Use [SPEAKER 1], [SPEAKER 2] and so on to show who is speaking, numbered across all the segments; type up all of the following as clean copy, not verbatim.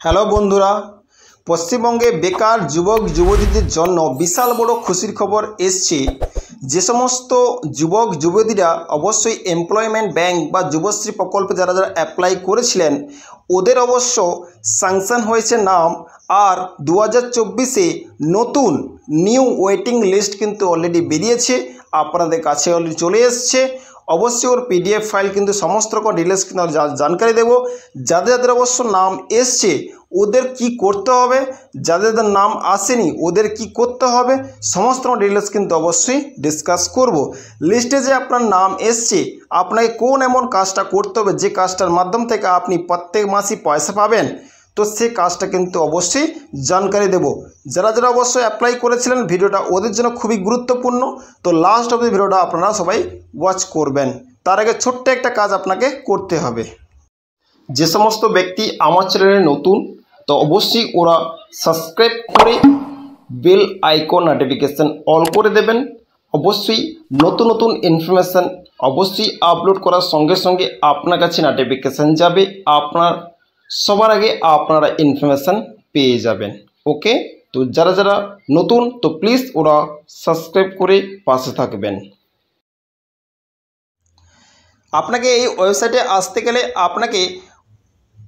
[SPEAKER 1] Hello বন্ধুরা, পশ্চিমবঙ্গে বেকার যুবক যুবতীদের জন্য বিশাল বড় খুশির খবর এসছে। যে সমস্ত যুবক যুবতীরা অবশ্যই এমপ্লয়মেন্ট ব্যাংক বা যুবশ্রী প্রকল্পে যারা অ্যাপ্লাই করেছিলেন ওদের অবশ্য স্যাংশন হয়েছে নাম। আর 2024-এ নতুন নিউ ওয়েটিং লিস্ট কিন্তু অলরেডি বেরিয়েছে, আপনাদের কাছে অলরেডি চলে এসছে। অবশ্যই ওর পিডিএফ ফাইল কিন্তু সমস্ত রকম ডিটেলস কিন্তু জানকারি দেবো। যাদের যাদের অবশ্য নাম এসছে ওদের কি করতে হবে, যাদের যাদের নাম আসেনি ওদের কি করতে হবে, সমস্ত রকম ডিটেলস কিন্তু অবশ্যই ডিসকাস করব। লিস্টে যে আপনার নাম এসছে আপনাকে কোন এমন কাজটা করতে হবে যে কাজটার মাধ্যম থেকে আপনি প্রত্যেক মাসই পয়সা পাবেন, তো সেই কাজটা কিন্তু অবশ্যই জানকারি দেব। যারা যারা অবশ্যই অ্যাপ্লাই করেছিলেন ভিডিওটা ওদের জন্য খুবই গুরুত্বপূর্ণ, তো লাস্ট অবধি ভিডিওটা আপনারা সবাই ওয়াচ করবেন। তার আগে ছোট্ট একটা কাজ আপনাকে করতে হবে। যে সমস্ত ব্যক্তি আমার চ্যানেলে নতুন তো অবশ্যই ওরা সাবস্ক্রাইব করে বেল আইকন নোটিফিকেশান অল করে দেবেন। অবশ্যই নতুন নতুন ইনফরমেশান অবশ্যই আপলোড করার সঙ্গে সঙ্গে আপনার কাছে নোটিফিকেশান যাবে, আপনার সবার আগে আপনারা ইনফরমেশান পেয়ে যাবেন। ওকে, তো যারা যারা নতুন তো প্লিজ ওরা সাবস্ক্রাইব করে পাশে থাকবেন। আপনাকে এই ওয়েবসাইটে আসতে গেলে আপনাকে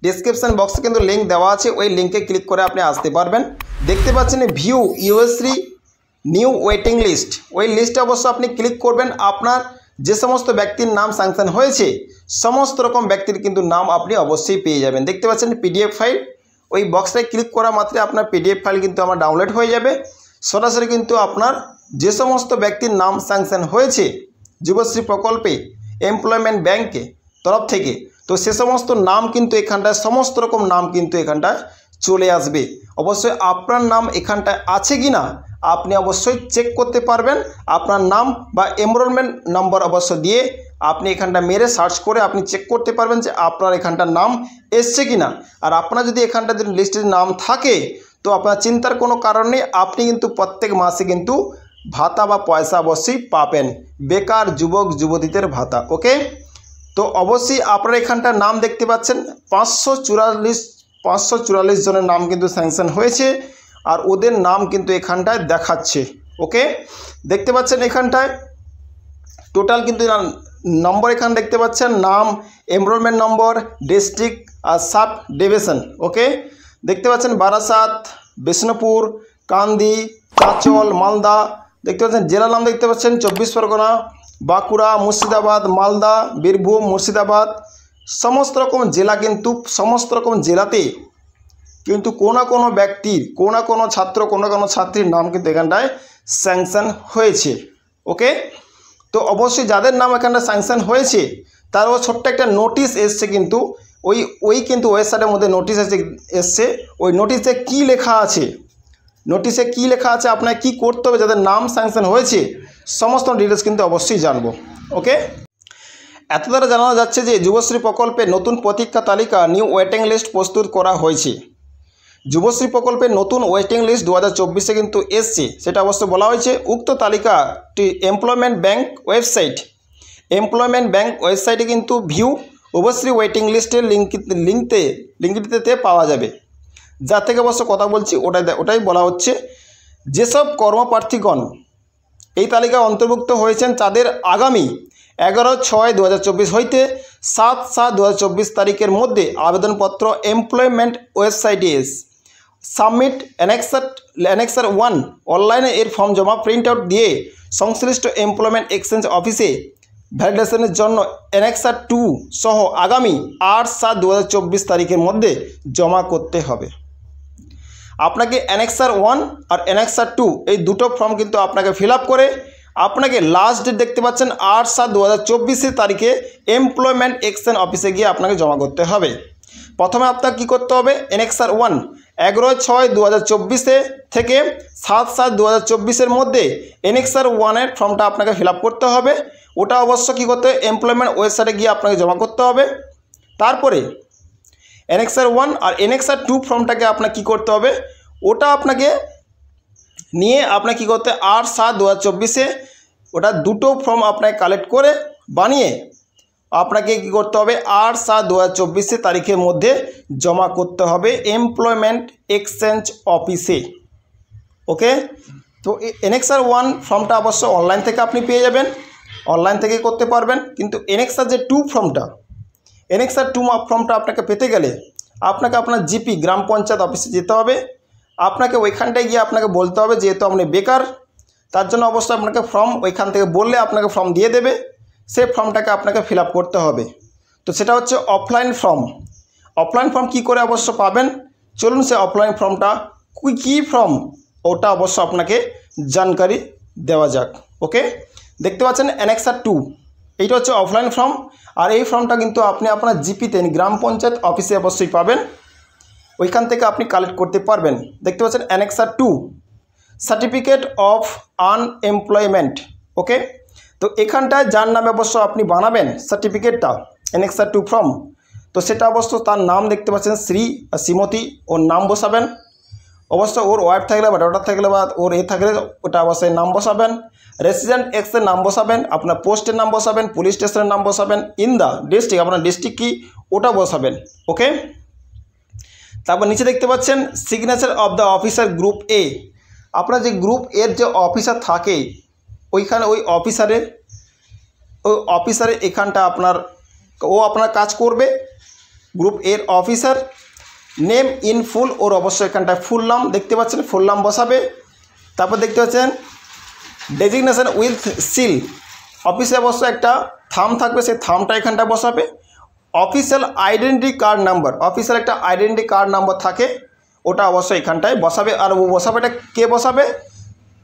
[SPEAKER 1] ডিসক্রিপশান বক্সে কিন্তু লিঙ্ক দেওয়া আছে, ওই লিঙ্কে ক্লিক করে আপনি আসতে পারবেন। দেখতে পাচ্ছেন view USC new waiting list, ওই লিস্টে অবশ্য আপনি ক্লিক করবেন। আপনার যে সমস্ত ব্যক্তির নাম স্যাংশন হয়েছে সমস্ত রকম ব্যক্তির কিন্তু নাম আপনি অবশ্যই পেয়ে যাবেন। দেখতে পাচ্ছেন পিডিএফ ফাইল, ওই বক্সটায় ক্লিক করা মাত্রে আপনার পিডিএফ ফাইল কিন্তু আমার ডাউনলোড হয়ে যাবে। সরাসরি কিন্তু আপনার যে সমস্ত ব্যক্তির নাম স্যাংশন হয়েছে যুবশ্রী প্রকল্পে এমপ্লয়মেন্ট ব্যাংকে তরফ থেকে, তো সে সমস্ত নাম কিন্তু এখানটায় সমস্ত রকম নাম কিন্তু এখানটায় চলে আসবে। অবশ্যই আপনার নাম এখানটায় আছে কি না আপনি অবশ্যই চেক করতে পারবেন। আপনার নাম বা এনরোলমেন্ট নম্বর অবশ্য দিয়ে আপনি এখানটা মেরে সার্চ করে আপনি চেক করতে পারবেন যে আপনার এখানটার নাম এসছে কি না। আর আপনার যদি এখানটা যদি লিস্টের নাম থাকে তো আপনার চিন্তার কোনো কারণ নেই, আপনি কিন্তু প্রত্যেক মাসে কিন্তু ভাতা বা পয়সা অবশ্যই পাবেন, বেকার যুবক যুবতীদের ভাতা। ওকে, তো অবশ্যই আপনারা এখানটার নাম দেখতে পাচ্ছেন 544 জনের নাম কিন্তু স্যাংশন হয়েছে আর ওদের নাম কিন্তু এখানটায় দেখাচ্ছে। ওকে, দেখতে পাচ্ছেন এখানটায় টোটাল কিন্তু নম্বর এখানে দেখতে পাচ্ছেন, নাম, এনরোলমেন্ট নম্বর, ডিস্ট্রিক্ট আর সাব ডিভিশন। ওকে, দেখতে পাচ্ছেন বারাসাত, বিষ্ণুপুর, কান্দি, চাঁচল, মালদা। দেখতে পাচ্ছেন জেলার নাম দেখতে পাচ্ছেন 24 পরগনা, বাঁকুড়া, মুর্শিদাবাদ, মালদা, বীরভূম, মুর্শিদাবাদ। সমস্ত রকম জেলা কিন্তু সমস্ত রকম জেলাতে কিন্তু কোনো ব্যক্তির কোনো ছাত্র কোনো ছাত্রীর নাম কিন্তু এখানটায় স্যাংশন হয়েছে। ওকে, তো অবশ্যই যাদের নাম এখানটা স্যাংশন হয়েছে তারও ছোট্ট একটা নোটিশ এসছে, কিন্তু ওই কিন্তু ওয়েবসাইটের মধ্যে নোটিশ এসছে। ওই নোটিশে কি লেখা আছে, আপনাকে কি করতে হবে, যাদের নাম স্যাংশন হয়েছে সমস্ত ডিটেলস কিন্তু অবশ্যই জানবো। ওকে, এত দ্বারা জানানো যাচ্ছে যে যুবশ্রী প্রকল্পে নতুন প্রতীক্ষা তালিকা নিউ ওয়েটিং লিস্ট প্রস্তুত করা হয়েছে। যুবশ্রী প্রকল্পের নতুন ওয়েটিং লিস্ট 2024-এ কিন্তু এসছে, সেটা অবশ্য বলা হয়েছে। উক্ত তালিকাটি এমপ্লয়মেন্ট ব্যাংক ওয়েবসাইটে কিন্তু ভিউ যুবশ্রী ওয়েটিং লিস্টের লিঙ্কটিতে পাওয়া যাবে। যার থেকে অবশ্য কথা বলছি ওটাই বলা হচ্ছে। যেসব কর্মপ্রার্থীগণ এই তালিকায় অন্তর্ভুক্ত হয়েছেন তাদের আগামী 11/6/2024 হইতে 7/7/2024 তারিখের মধ্যে আবেদনপত্র এমপ্লয়মেন্ট ওয়েবসাইটে সাবমিট অ্যানেক্সার 1 অনলাইনে এর ফর্ম জমা প্রিন্ট আউট দিয়ে সংশ্লিষ্ট এমপ্লয়মেন্ট এক্সচেঞ্জ অফিসে ভ্যালিডেশনের জন্য অ্যানেক্সার 2 সহ আগামী 8/7/2024 তারিখের মধ্যে জমা করতে হবে। আপনাকে অ্যানেক্সার 1 আর অ্যানেক্সার 2 এই দুটো ফর্ম কিন্তু আপনাকে ফিল আপ করে আপনাকে লাস্ট ডেট দেখতে পাচ্ছেন 8/7/2024 তারিখে এমপ্লয়মেন্ট এক্সচেঞ্জ অফিসে গিয়ে আপনাকে জমা করতে হবে। প্রথমে আপনাকে কী করতে হবে, অ্যানেক্সার 1 11/6/2024 থেকে 7/7/2024 মধ্যে অ্যানেক্সার 1-এর ফর্মটা আপনাকে ফিল আপ করতে হবে। ওটা অবশ্য কী করতে হবে, এমপ্লয়মেন্ট ওয়েবসাইটে গিয়ে আপনাকে জমা করতে হবে। তারপরে অ্যানেক্সার 1 আর অ্যানেক্সার 2 ফর্মটাকে আপনাকে কী করতে হবে, ওটা আপনাকে নিয়ে আপনাকে কী করতে 8/7/2024 ওটা দুটো ফর্ম আপনাকে কালেক্ট করে বানিয়ে আপনাকে কি করতে হবে 8/7/2024 তারিখের মধ্যে জমা করতে হবে এমপ্লয়মেন্ট এক্সচেঞ্জ অফিসে। ওকে, তো এনএক্সআর 1 ফর্মটা অবশ্য অনলাইন থেকে আপনি পেয়ে যাবেন, অনলাইন থেকে করতে পারবেন। কিন্তু এনএক্সআর যে 2 ফর্মটা, এনএক্সআর 2 ফর্মটা আপনাকে পেতে গেলে আপনাকে আপনার জিপি গ্রাম পঞ্চায়েত অফিসে যেতে হবে। আপনাকে ওইখানটায় গিয়ে আপনাকে বলতে হবে যেহেতু আপনি বেকার, তার জন্য অবশ্যই আপনাকে ফর্ম ওইখান থেকে বললে আপনাকে ফর্ম দিয়ে দেবে, সেই ফর্মটাকে আপনাকে ফিল আপ করতে হবে। তো সেটা হচ্ছে অফলাইন ফর্ম। অফলাইন ফর্ম কী করে অবশ্য পাবেন, চলুন সে অফলাইন ফর্মটা কী ফর্ম ওটা অবশ্য আপনাকে জানকারি দেওয়া যাক। ওকে, দেখতে পাচ্ছেন অ্যানেক্সার 2, এইটা হচ্ছে অফলাইন ফর্ম। আর এই ফর্মটা কিন্তু আপনি আপনার জিপিতে গ্রাম পঞ্চায়েত অফিসে অবশ্যই পাবেন, ওইখান থেকে আপনি কালেক্ট করতে পারবেন। দেখতে পাচ্ছেন অ্যানেক্সার 2 সার্টিফিকেট অফ আনএমপ্লয়মেন্ট। ওকে, তো এখানটায় যার নামে অবশ্য আপনি বানাবেন সার্টিফিকেটটা অ্যানেক্সার 2 ফর্ম, তো সেটা অবশ্য তার নাম দেখতে পাচ্ছেন শ্রী শ্রীমতী, ওর নাম বসাবেন। অবশ্য ওর ওয়াইফ থাকলে বা ডটার থাকলে বা ওর থাকলে ওটা অবশ্যই নাম বসাবেন। রেসিডেন্ট এক্সের নাম বসাবেন, আপনার পোস্টের নাম বসাবেন, পুলিশ স্টেশনের নাম বসাবেন, ইন দ্য ডিস্ট্রিক্ট আপনার ডিস্ট্রিক্ট কি ওটা বসাবেন। ওকে, তারপর নিচে দেখতে পাচ্ছেন signature of the officer group এ। আপনার যে গ্রুপ এর যে অফিসার থাকে ওইখানে ওই অফিসারে এখানটা আপনার কাজ করবে। গ্রুপ এর অফিসার নেম ইন ফুল, ওর অবশ্যই এখানটায় ফুল নাম দেখতে পাচ্ছেন, ফুল নাম বসাবে। তারপর দেখতে পাচ্ছেন ডেজিগনেশন উইথ সিল, অফিসে অবশ্য একটা থাম থাকবে, সেই থামটা এখানটায় বসাবে। Official identity card number, official একটা আইডেন্টি কার্ড নাম্বার থাকে, ওটা অবশ্যই এখানটায় বসাবে। আর ও বসাবেটা কে বসাবে,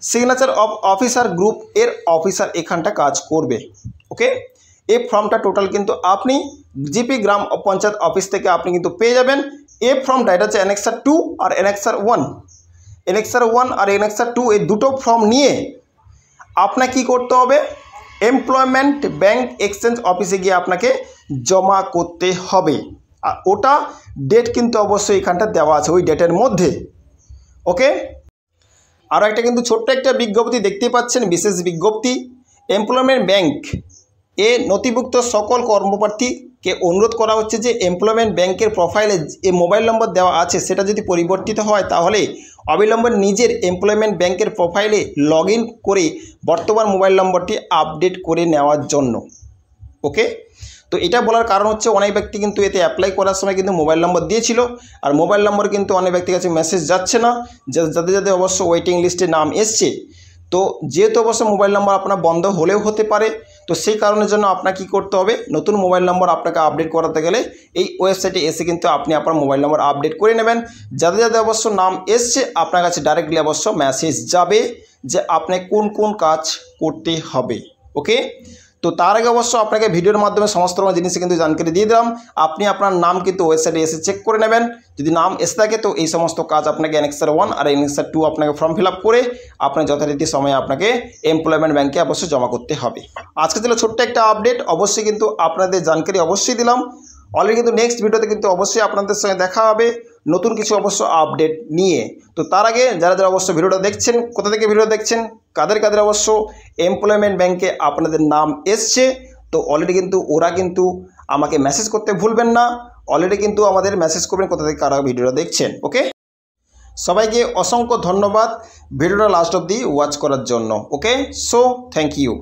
[SPEAKER 1] সিগনেচার অফ অফিসার গ্রুপ এর অফিসার এখানটা কাজ করবে। ওকে, এই ফর্মটা টোটাল কিন্তু আপনি জিপি গ্রাম পঞ্চায়েত অফিস থেকে আপনি কিন্তু পেয়ে যাবেন। এই ফর্মটা এটা হচ্ছে অ্যানেক্সার 2 আর অ্যানেক্সার 1। অ্যানেক্সার 1 আর অ্যানেক্সার 2 এই দুটো ফর্ম নিয়ে আপনাকে কী করতে হবে, এমপ্লয়মেন্ট ব্যাংক এক্সচেঞ্জ অফিসে গিয়ে আপনাকে জমা করতে হবে। আর ওটা ডেট কিন্তু অবশ্যই এখানটা দেওয়া আছে ওই ডেটের মধ্যে। ওকে, আরও একটা কিন্তু ছোট্ট একটা বিজ্ঞপ্তি দেখতে পাচ্ছেন, বিশেষ বিজ্ঞপ্তি। এমপ্লয়মেন্ট ব্যাংক এ নথিভুক্ত সকল কর্মপ্রার্থীকে অনুরোধ করা হচ্ছে যে এমপ্লয়মেন্ট ব্যাংকের প্রোফাইলে যে মোবাইল নম্বর দেওয়া আছে সেটা যদি পরিবর্তিত হয় তাহলে অবিলম্বে নিজের এমপ্লয়মেন্ট ব্যাংকের প্রোফাইলে লগ ইন করে বর্তমান মোবাইল নম্বরটি আপডেট করে নেওয়ার জন্য। ওকে, তো এটা বলার কারণ হচ্ছে অনেক ব্যক্তি কিন্তু এতে অ্যাপ্লাই করার সময় কিন্তু মোবাইল নম্বর দিয়েছিল, আর মোবাইল নম্বর কিন্তু অনেক ব্যক্তির কাছে মেসেজ যাচ্ছে না, যাদের অবশ্য ওয়েটিং লিস্টে নাম এসছে। তো যেহেতু অবশ্য মোবাইল নম্বর আপনার বন্ধ হলেও হতে পারে, তো সেই কারণের জন্য আপনাকে কী করতে হবে, নতুন মোবাইল নম্বর আপনাকে আপডেট করাতে গেলে এই ওয়েবসাইটে এসে কিন্তু আপনি আপনার মোবাইল নম্বর আপডেট করে নেবেন। যাদের অবশ্য নাম এসছে আপনার কাছে ডাইরেক্টলি অবশ্য মেসেজ যাবে যে আপনি কোন কোন কাজ করতে হবে। ওকে, তো তার আগে অবশ্য আপনাকে ভিডিওর মাধ্যমে সমস্ত রকম জিনিস কিন্তু জানকারি দিয়ে দিলাম। আপনি আপনার নাম কিন্তু ওয়েবসাইটে এসে চেক করে নেবেন, যদি নাম এসে থাকে তো এই সমস্ত কাজ আপনাকে অ্যানেক্সার 1 আর অ্যানেক্সার 2 আপনাকে ফর্ম ফিল আপ করে আপনার যথারীতি সময়ে আপনাকে এমপ্লয়মেন্ট ব্যাংকে অবশ্যই জমা করতে হবে। আজকে ছিল ছোট্ট একটা আপডেট, অবশ্যই কিন্তু আপনাদের জানকারি অবশ্যই দিলাম। অলরেডি কিন্তু নেক্সট ভিডিওতে কিন্তু অবশ্যই আপনাদের সঙ্গে দেখা হবে নতুন কিছু অবশ্য আপডেট নিয়ে। তো তার আগে যারা অবশ্য ভিডিওটা দেখছেন, কোথা থেকে ভিডিও দেখছেন, কাদের অবশ্য এমপ্লয়মেন্ট ব্যাংকে আপনাদের নাম এসছে, তো অলরেডি কিন্তু ওরা কিন্তু আমাকে মেসেজ করতে ভুলবেন না। অলরেডি কিন্তু আমাদের মেসেজ করবেন কোথা থেকে কারা ভিডিওটা দেখছেন। ওকে, সবাইকে অসংখ্য ধন্যবাদ ভিডিওটা লাস্ট অবধি ওয়াচ করার জন্য। ওকে, সো থ্যাংক ইউ।